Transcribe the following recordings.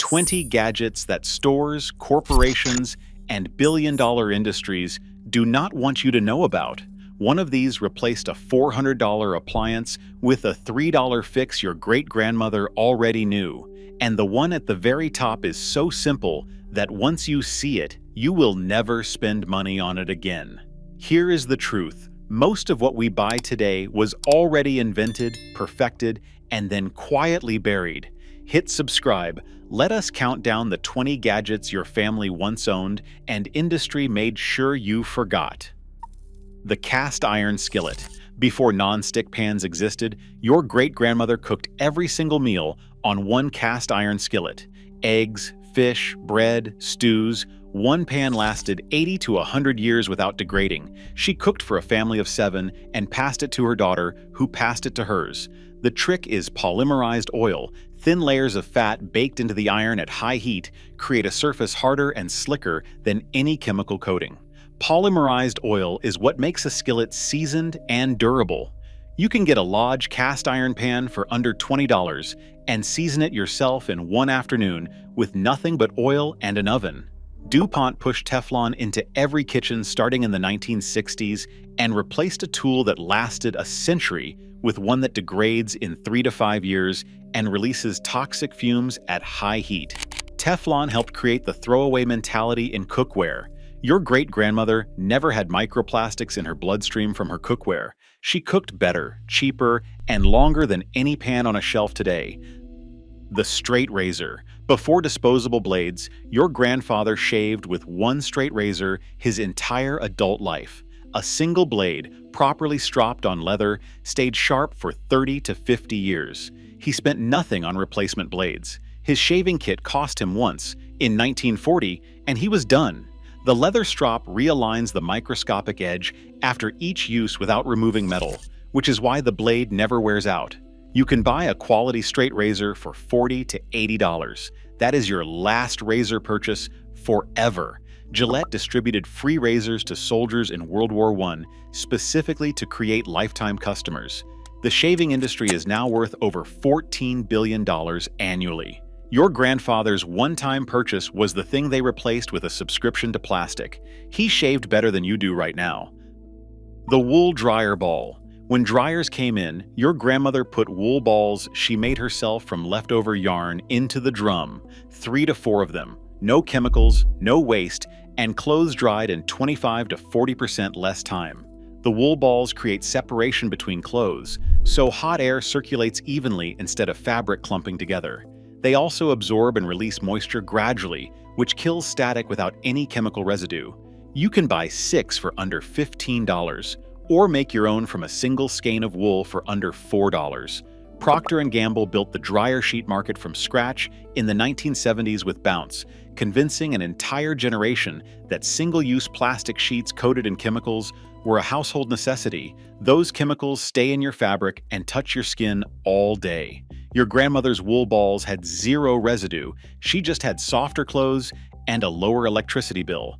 20 gadgets that stores, corporations, and billion-dollar industries do not want you to know about. One of these replaced a $400 appliance with a $3 fix your great-grandmother already knew. And the one at the very top is so simple that once you see it, you will never spend money on it again. Here is the truth. Most of what we buy today was already invented, perfected, and then quietly buried. Hit subscribe. Let us count down the 20 gadgets your family once owned and industry made sure you forgot. The cast iron skillet. Before non-stick pans existed, your great-grandmother cooked every single meal on one cast iron skillet. Eggs, fish, bread, stews. One pan lasted 80 to 100 years without degrading. She cooked for a family of 7 and passed it to her daughter, who passed it to hers. The trick is polymerized oil. Thin layers of fat baked into the iron at high heat create a surface harder and slicker than any chemical coating. Polymerized oil is what makes a skillet seasoned and durable. You can get a Lodge cast iron pan for under $20 and season it yourself in one afternoon with nothing but oil and an oven. DuPont pushed Teflon into every kitchen starting in the 1960s and replaced a tool that lasted a century with one that degrades in 3 to 5 years and releases toxic fumes at high heat. Teflon helped create the throwaway mentality in cookware. Your great-grandmother never had microplastics in her bloodstream from her cookware. She cooked better, cheaper, and longer than any pan on a shelf today. The straight razor. Before disposable blades, your grandfather shaved with one straight razor his entire adult life. A single blade, properly stropped on leather, stayed sharp for 30 to 50 years. He spent nothing on replacement blades. His shaving kit cost him once, in 1940, and he was done. The leather strop realigns the microscopic edge after each use without removing metal, which is why the blade never wears out. You can buy a quality straight razor for $40 to $80. That is your last razor purchase forever. Gillette distributed free razors to soldiers in World War I, specifically to create lifetime customers. The shaving industry is now worth over $14 billion annually. Your grandfather's one-time purchase was the thing they replaced with a subscription to plastic. He shaved better than you do right now. The wool dryer ball. When dryers came in, your grandmother put wool balls she made herself from leftover yarn into the drum, 3 to 4 of them. No chemicals, no waste, and clothes dried in 25 to 40% less time. The wool balls create separation between clothes, so hot air circulates evenly instead of fabric clumping together. They also absorb and release moisture gradually, which kills static without any chemical residue. You can buy 6 for under $15, or make your own from a single skein of wool for under $4. Procter & Gamble built the dryer sheet market from scratch in the 1970s with Bounce, convincing an entire generation that single-use plastic sheets coated in chemicals were a household necessity. Those chemicals stay in your fabric and touch your skin all day. Your grandmother's wool balls had 0 residue. She just had softer clothes and a lower electricity bill.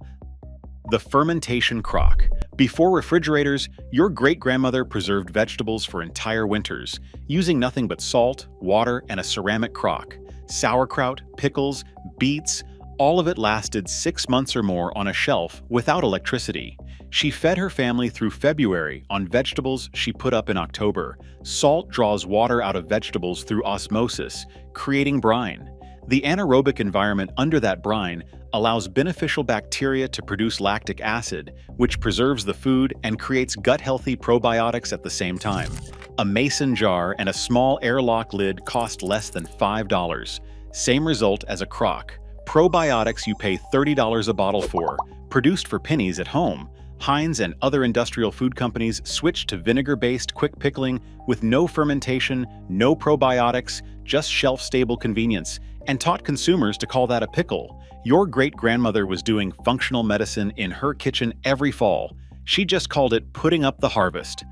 The fermentation crock. Before refrigerators, your great-grandmother preserved vegetables for entire winters, using nothing but salt, water, and a ceramic crock. Sauerkraut, pickles, beets, all of it lasted 6 months or more on a shelf without electricity. She fed her family through February on vegetables she put up in October. Salt draws water out of vegetables through osmosis, creating brine. The anaerobic environment under that brine allows beneficial bacteria to produce lactic acid, which preserves the food and creates gut-healthy probiotics at the same time. A mason jar and a small airlock lid cost less than $5. Same result as a crock. Probiotics you pay $30 a bottle for, produced for pennies at home. Heinz and other industrial food companies switched to vinegar-based quick pickling with no fermentation, no probiotics, just shelf-stable convenience, and taught consumers to call that a pickle. Your great-grandmother was doing functional medicine in her kitchen every fall. She just called it putting up the harvest.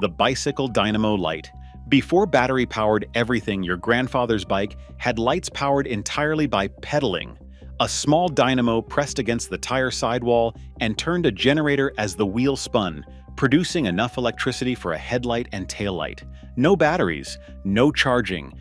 The bicycle dynamo light. Before battery powered everything, your grandfather's bike had lights powered entirely by pedaling. A small dynamo pressed against the tire sidewall and turned a generator as the wheel spun, producing enough electricity for a headlight and taillight. No batteries, no charging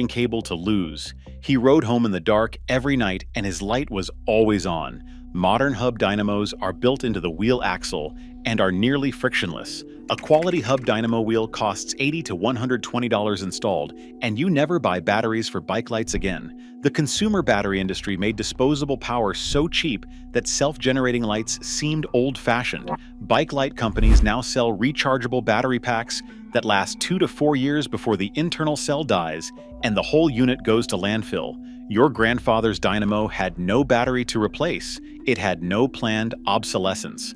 cable to lose. He rode home in the dark every night and his light was always on. Modern hub dynamos are built into the wheel axle and are nearly frictionless. A quality hub dynamo wheel costs $80 to $120 installed, and you never buy batteries for bike lights again. The consumer battery industry made disposable power so cheap that self-generating lights seemed old-fashioned. Bike light companies now sell rechargeable battery packs that last 2 to 4 years before the internal cell dies and the whole unit goes to landfill. Your grandfather's dynamo had no battery to replace. It had no planned obsolescence.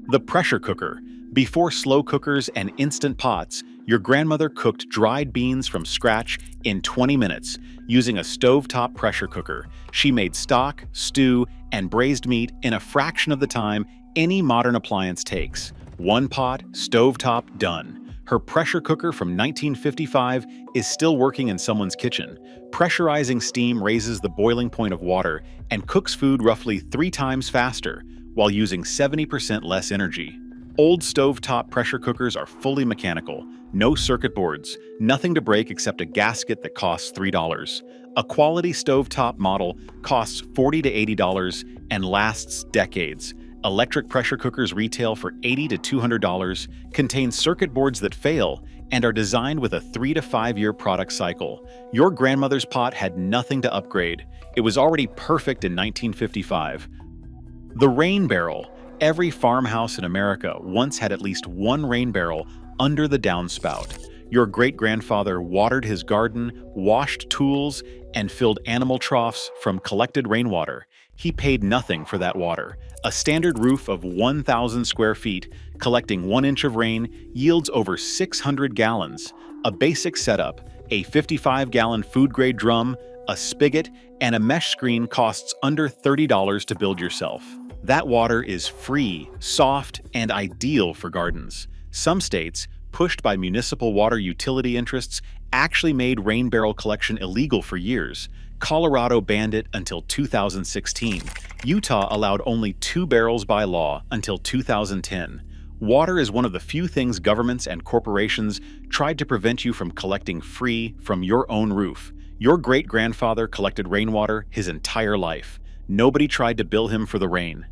The pressure cooker. Before slow cookers and instant pots, your grandmother cooked dried beans from scratch in 20 minutes using a stovetop pressure cooker. She made stock, stew, and braised meat in a fraction of the time any modern appliance takes. One pot, stovetop, done. Her pressure cooker from 1955 is still working in someone's kitchen. Pressurizing steam raises the boiling point of water and cooks food roughly 3 times faster while using 70% less energy. Old stovetop pressure cookers are fully mechanical, no circuit boards, nothing to break except a gasket that costs $3. A quality stovetop model costs $40 to $80 and lasts decades. Electric pressure cookers retail for $80 to $200, contain circuit boards that fail, and are designed with a 3 to 5 year product cycle. Your grandmother's pot had nothing to upgrade. It was already perfect in 1955. The rain barrel. Every farmhouse in America once had at least one rain barrel under the downspout. Your great-grandfather watered his garden, washed tools, and filled animal troughs from collected rainwater. He paid nothing for that water. A standard roof of 1,000 square feet, collecting 1 inch of rain, yields over 600 gallons. A basic setup, a 55-gallon food-grade drum, a spigot, and a mesh screen costs under $30 to build yourself. That water is free, soft, and ideal for gardens. Some states, pushed by municipal water utility interests, actually made rain barrel collection illegal for years. Colorado banned it until 2016. Utah allowed only 2 barrels by law until 2010. Water is one of the few things governments and corporations tried to prevent you from collecting free from your own roof. Your great-grandfather collected rainwater his entire life. Nobody tried to bill him for the rain.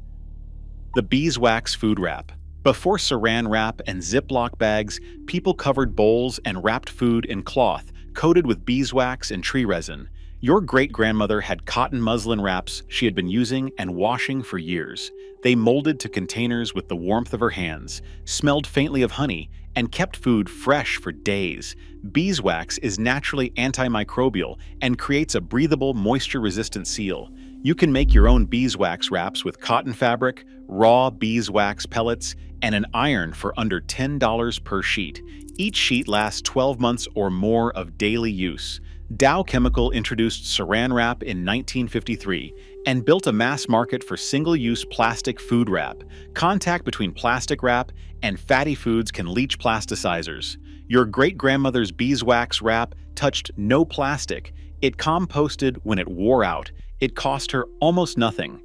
The beeswax food wrap. Before saran wrap and Ziploc bags, people covered bowls and wrapped food in cloth coated with beeswax and tree resin. Your great-grandmother had cotton muslin wraps she had been using and washing for years. They molded to containers with the warmth of her hands, smelled faintly of honey, and kept food fresh for days. Beeswax is naturally antimicrobial and creates a breathable, moisture-resistant seal. You can make your own beeswax wraps with cotton fabric, raw beeswax pellets, and an iron for under $10 per sheet. Each sheet lasts 12 months or more of daily use. Dow Chemical introduced saran wrap in 1953 and built a mass market for single-use plastic food wrap. Contact between plastic wrap and fatty foods can leach plasticizers. Your great-grandmother's beeswax wrap touched no plastic. It composted when it wore out. It cost her almost nothing.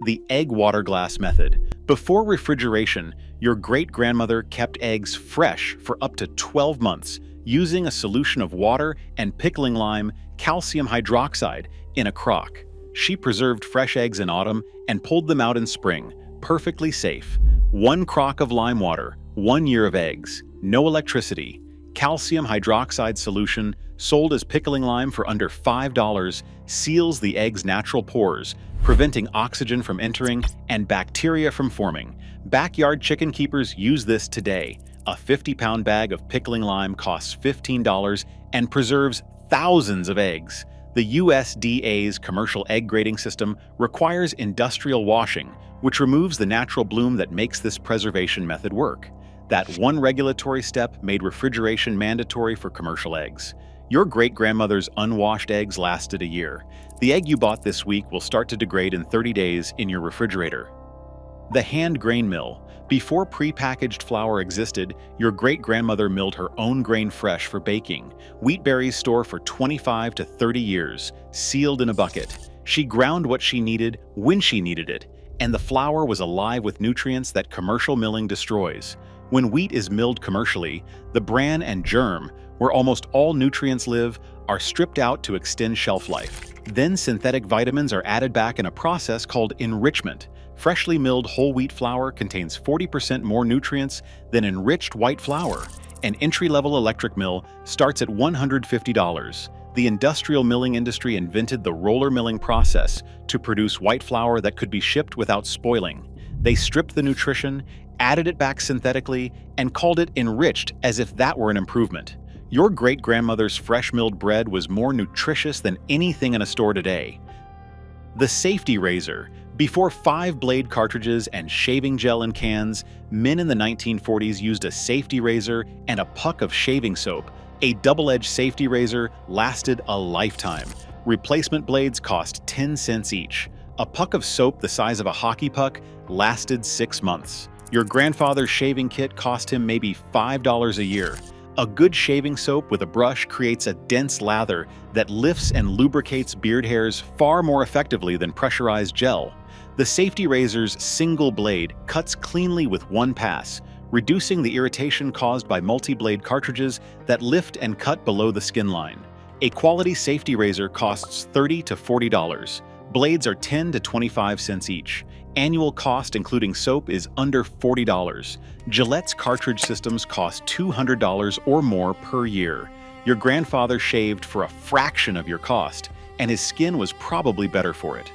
The egg water glass method. Before refrigeration, your great-grandmother kept eggs fresh for up to 12 months using a solution of water and pickling lime, calcium hydroxide, in a crock. She preserved fresh eggs in autumn and pulled them out in spring, perfectly safe. 1 crock of lime water, 1 year of eggs, no electricity. Calcium hydroxide solution, sold as pickling lime for under $5, seals the egg's natural pores, preventing oxygen from entering and bacteria from forming. Backyard chicken keepers use this today. A 50-pound bag of pickling lime costs $15 and preserves thousands of eggs. The USDA's commercial egg grading system requires industrial washing, which removes the natural bloom that makes this preservation method work. That one regulatory step made refrigeration mandatory for commercial eggs. Your great-grandmother's unwashed eggs lasted a year. The egg you bought this week will start to degrade in 30 days in your refrigerator. The hand grain mill. Before prepackaged flour existed, your great-grandmother milled her own grain fresh for baking. Wheat berries store for 25 to 30 years, sealed in a bucket. She ground what she needed when she needed it, and the flour was alive with nutrients that commercial milling destroys. When wheat is milled commercially, the bran and germ, where almost all nutrients live, are stripped out to extend shelf life. Then synthetic vitamins are added back in a process called enrichment. Freshly milled whole wheat flour contains 40% more nutrients than enriched white flour. An entry-level electric mill starts at $150. The industrial milling industry invented the roller milling process to produce white flour that could be shipped without spoiling. They stripped the nutrition, added it back synthetically, and called it enriched as if that were an improvement. Your great-grandmother's fresh milled bread was more nutritious than anything in a store today. The safety razor. Before 5-blade cartridges and shaving gel in cans, men in the 1940s used a safety razor and a puck of shaving soap. A double-edged safety razor lasted a lifetime. Replacement blades cost 10 cents each. A puck of soap the size of a hockey puck lasted 6 months. Your grandfather's shaving kit cost him maybe $5 a year. A good shaving soap with a brush creates a dense lather that lifts and lubricates beard hairs far more effectively than pressurized gel. The safety razor's single blade cuts cleanly with one pass, reducing the irritation caused by multi-blade cartridges that lift and cut below the skin line. A quality safety razor costs $30 to $40. Blades are 10 to 25 cents each. Annual cost including soap is under $40. Gillette's cartridge systems cost $200 or more per year. Your grandfather shaved for a fraction of your cost, and his skin was probably better for it.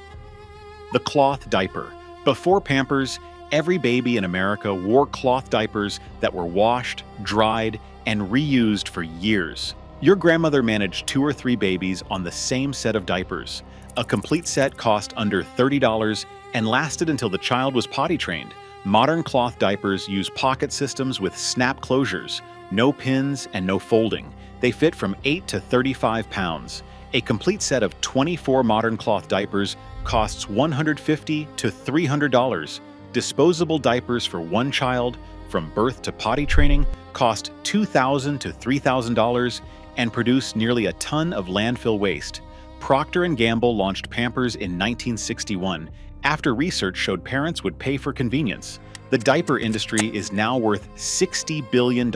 The cloth diaper. Before Pampers, every baby in America wore cloth diapers that were washed, dried, and reused for years. Your grandmother managed 2 or 3 babies on the same set of diapers. A complete set cost under $30 and lasted until the child was potty trained. Modern cloth diapers use pocket systems with snap closures, no pins and no folding. They fit from 8 to 35 pounds. A complete set of 24 modern cloth diapers costs $150 to $300. Disposable diapers for one child, from birth to potty training, cost $2,000 to $3,000 and produce nearly a ton of landfill waste. Procter & Gamble launched Pampers in 1961 after research showed parents would pay for convenience. The diaper industry is now worth $60 billion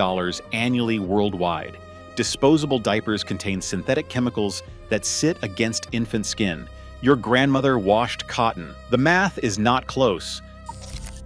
annually worldwide. Disposable diapers contain synthetic chemicals that sit against infant skin. Your grandmother washed cotton. The math is not close.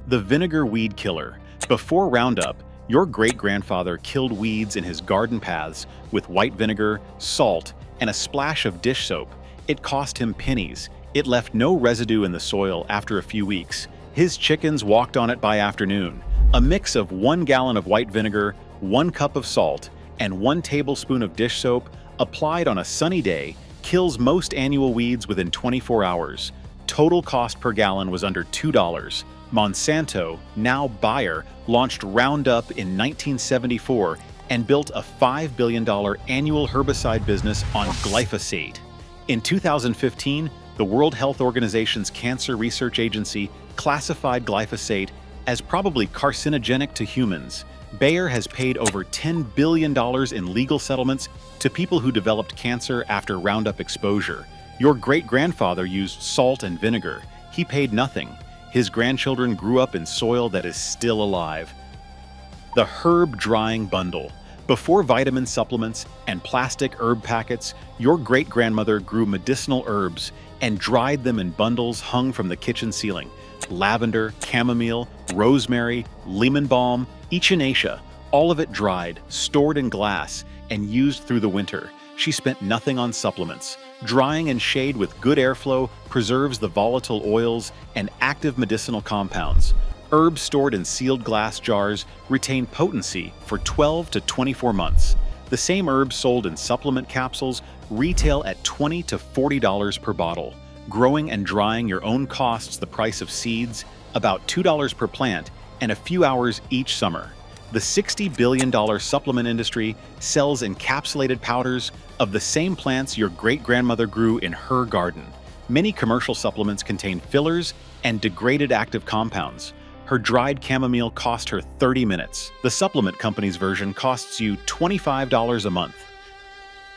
The vinegar weed killer. Before Roundup, your great-grandfather killed weeds in his garden paths with white vinegar, salt, and a splash of dish soap. It cost him pennies. It left no residue in the soil after a few weeks. His chickens walked on it by afternoon. A mix of 1 gallon of white vinegar, 1 cup of salt, and 1 tablespoon of dish soap applied on a sunny day kills most annual weeds within 24 hours. Total cost per gallon was under $2. Monsanto, now Bayer, launched Roundup in 1974 and built a $5 billion annual herbicide business on glyphosate. In 2015, the World Health Organization's Cancer Research Agency classified glyphosate as probably carcinogenic to humans. Bayer has paid over $10 billion in legal settlements to people who developed cancer after Roundup exposure. Your great-grandfather used salt and vinegar. He paid nothing. His grandchildren grew up in soil that is still alive. The herb drying bundle. Before vitamin supplements and plastic herb packets, your great-grandmother grew medicinal herbs and dried them in bundles hung from the kitchen ceiling. Lavender, chamomile, rosemary, lemon balm, echinacea, all of it dried, stored in glass, and used through the winter. She spent nothing on supplements. Drying in shade with good airflow preserves the volatile oils and active medicinal compounds. Herbs stored in sealed glass jars retain potency for 12 to 24 months. The same herbs sold in supplement capsules retail at $20 to $40 per bottle. Growing and drying your own costs the price of seeds, about $2 per plant, and a few hours each summer. The $60 billion supplement industry sells encapsulated powders of the same plants your great-grandmother grew in her garden. Many commercial supplements contain fillers and degraded active compounds. Her dried chamomile cost her 30 minutes. The supplement company's version costs you $25 a month.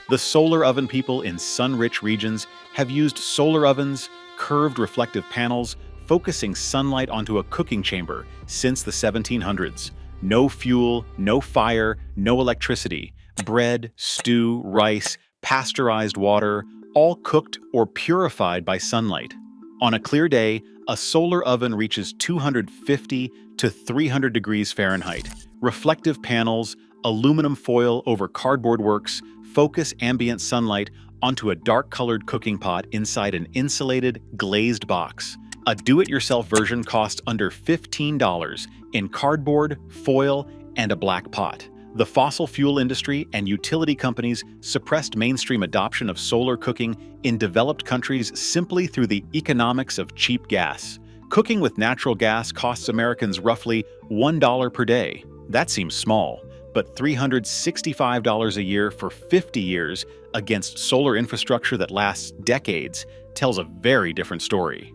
The solar oven people in sun-rich regions have used solar ovens, curved reflective panels, focusing sunlight onto a cooking chamber since the 1700s. No fuel, no fire, no electricity. Bread, stew, rice, pasteurized water, all cooked or purified by sunlight. On a clear day, a solar oven reaches 250 to 300 degrees Fahrenheit. Reflective panels, aluminum foil over cardboard works, focus ambient sunlight onto a dark-colored cooking pot inside an insulated, glazed box. A do-it-yourself version costs under $15 in cardboard, foil, and a black pot. The fossil fuel industry and utility companies suppressed mainstream adoption of solar cooking in developed countries simply through the economics of cheap gas. Cooking with natural gas costs Americans roughly $1 per day. That seems small, but $365 a year for 50 years against solar infrastructure that lasts decades tells a very different story.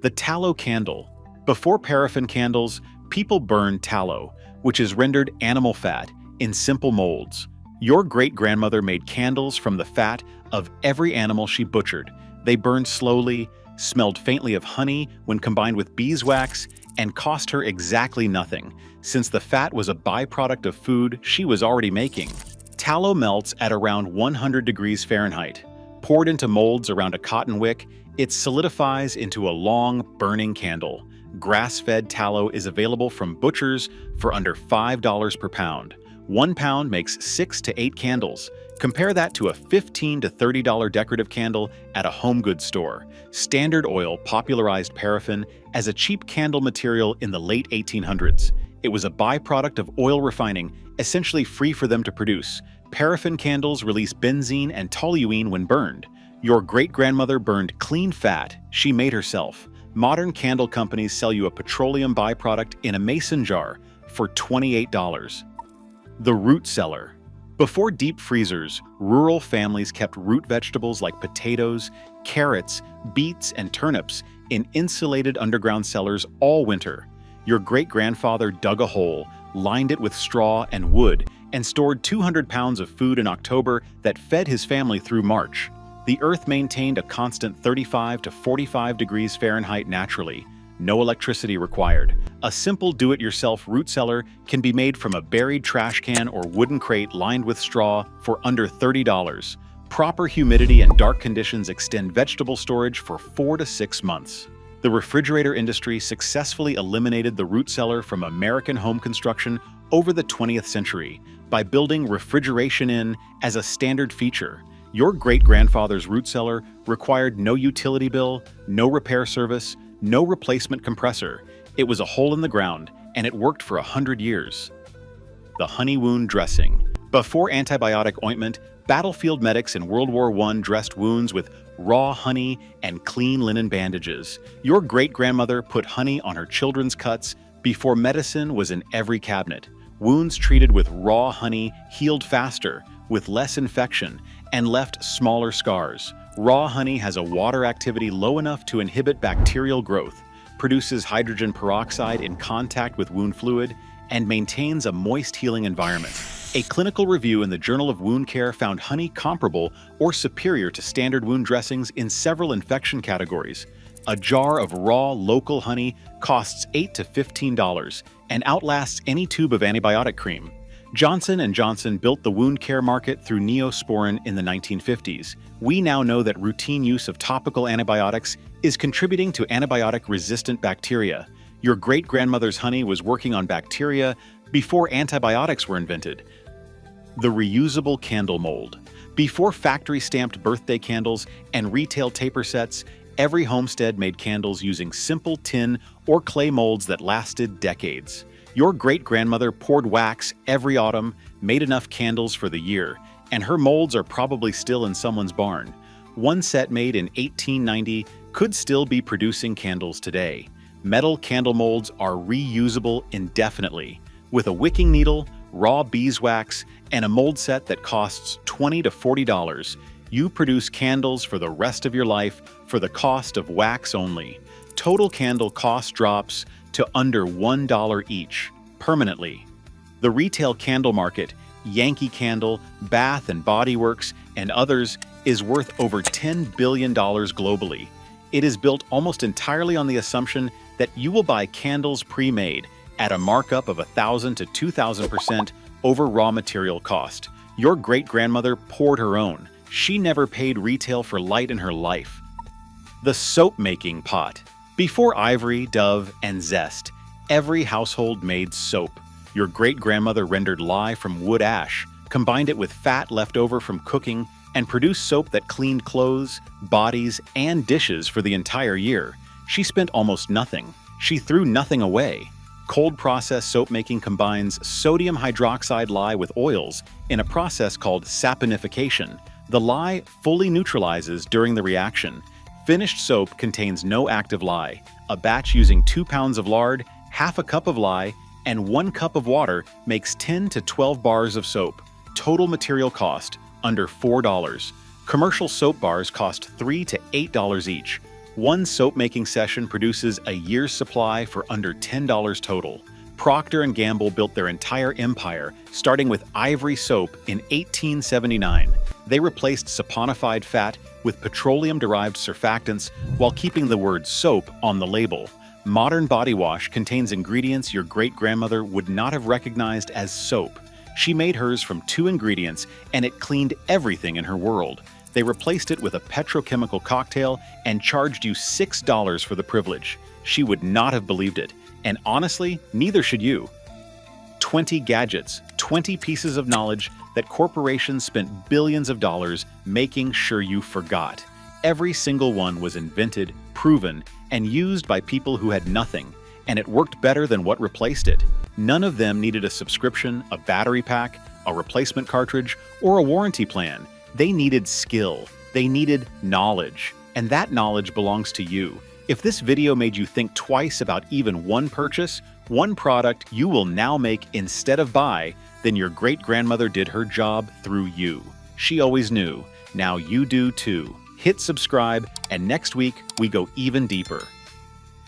The tallow candle. Before paraffin candles, people burned tallow, which is rendered animal fat, in simple molds. Your great-grandmother made candles from the fat of every animal she butchered. They burned slowly, smelled faintly of honey when combined with beeswax, and cost her exactly nothing, since the fat was a byproduct of food she was already making. Tallow melts at around 100 degrees Fahrenheit. Poured into molds around a cotton wick, it solidifies into a long, burning candle. Grass-fed tallow is available from butchers for under $5 per pound. 1 pound makes 6 to 8 candles. Compare that to a $15 to $30 decorative candle at a home goods store. Standard Oil popularized paraffin as a cheap candle material in the late 1800s. It was a byproduct of oil refining, essentially free for them to produce. Paraffin candles release benzene and toluene when burned. Your great-grandmother burned clean fat she made herself. Modern candle companies sell you a petroleum byproduct in a mason jar for $28. The root cellar. Before deep freezers, rural families kept root vegetables like potatoes, carrots, beets, and turnips in insulated underground cellars all winter. Your great-grandfather dug a hole, lined it with straw and wood, and stored 200 pounds of food in October that fed his family through March. The Earth maintained a constant 35 to 45 degrees Fahrenheit naturally. No electricity required. A simple do-it-yourself root cellar can be made from a buried trash can or wooden crate lined with straw for under $30. Proper humidity and dark conditions extend vegetable storage for 4 to 6 months. The refrigerator industry successfully eliminated the root cellar from American home construction over the 20th century by building refrigeration in as a standard feature. Your great-grandfather's root cellar required no utility bill, no repair service, no replacement compressor. It was a hole in the ground, and it worked for 100 years. The honey wound dressing. Before antibiotic ointment, battlefield medics in World War I dressed wounds with raw honey and clean linen bandages. Your great-grandmother put honey on her children's cuts before medicine was in every cabinet. Wounds treated with raw honey healed faster, with less infection, and left smaller scars. Raw honey has a water activity low enough to inhibit bacterial growth, produces hydrogen peroxide in contact with wound fluid, and maintains a moist healing environment. A clinical review in the Journal of Wound Care found honey comparable or superior to standard wound dressings in several infection categories. A jar of raw, local honey costs $8 to $15 and outlasts any tube of antibiotic cream. Johnson & Johnson built the wound care market through Neosporin in the 1950s. We now know that routine use of topical antibiotics is contributing to antibiotic-resistant bacteria. Your great-grandmother's honey was working on bacteria before antibiotics were invented. The reusable candle mold. Before factory-stamped birthday candles and retail taper sets, every homestead made candles using simple tin or clay molds that lasted decades. Your great-grandmother poured wax every autumn, made enough candles for the year, and her molds are probably still in someone's barn. One set made in 1890 could still be producing candles today. Metal candle molds are reusable indefinitely. With a wicking needle, raw beeswax, and a mold set that costs $20 to $40, you produce candles for the rest of your life for the cost of wax only. Total candle cost drops to under $1 each, permanently. The retail candle market, Yankee Candle, Bath and Body Works, and others, is worth over $10 billion globally. It is built almost entirely on the assumption that you will buy candles pre-made at a markup of 1,000 to 2,000% over raw material cost. Your great-grandmother poured her own. She never paid retail for light in her life. The soap-making pot. Before Ivory, Dove, and Zest, every household made soap. Your great-grandmother rendered lye from wood ash, combined it with fat left over from cooking, and produced soap that cleaned clothes, bodies, and dishes for the entire year. She spent almost nothing. She threw nothing away. Cold process soap making combines sodium hydroxide lye with oils in a process called saponification. The lye fully neutralizes during the reaction. Finished soap contains no active lye. A batch using 2 pounds of lard, half a cup of lye, and 1 cup of water makes 10 to 12 bars of soap. Total material cost, under $4. Commercial soap bars cost $3 to $8 each. One soap-making session produces a year's supply for under $10 total. Procter & Gamble built their entire empire, starting with Ivory soap in 1879. They replaced saponified fat with petroleum-derived surfactants while keeping the word soap on the label. Modern body wash contains ingredients your great-grandmother would not have recognized as soap. She made hers from 2 ingredients, and it cleaned everything in her world. They replaced it with a petrochemical cocktail and charged you $6 for the privilege. She would not have believed it, and honestly, neither should you. 20 gadgets, 20 pieces of knowledge that corporations spent billions of dollars making sure you forgot. Every single one was invented, proven, and used by people who had nothing, and it worked better than what replaced it. None of them needed a subscription, a battery pack, a replacement cartridge, or a warranty plan. They needed skill. They needed knowledge. And that knowledge belongs to you. If this video made you think twice about even one purchase, one product you will now make instead of buy, then your great-grandmother did her job through you. She always knew. Now you do too. Hit subscribe, and next week we go even deeper.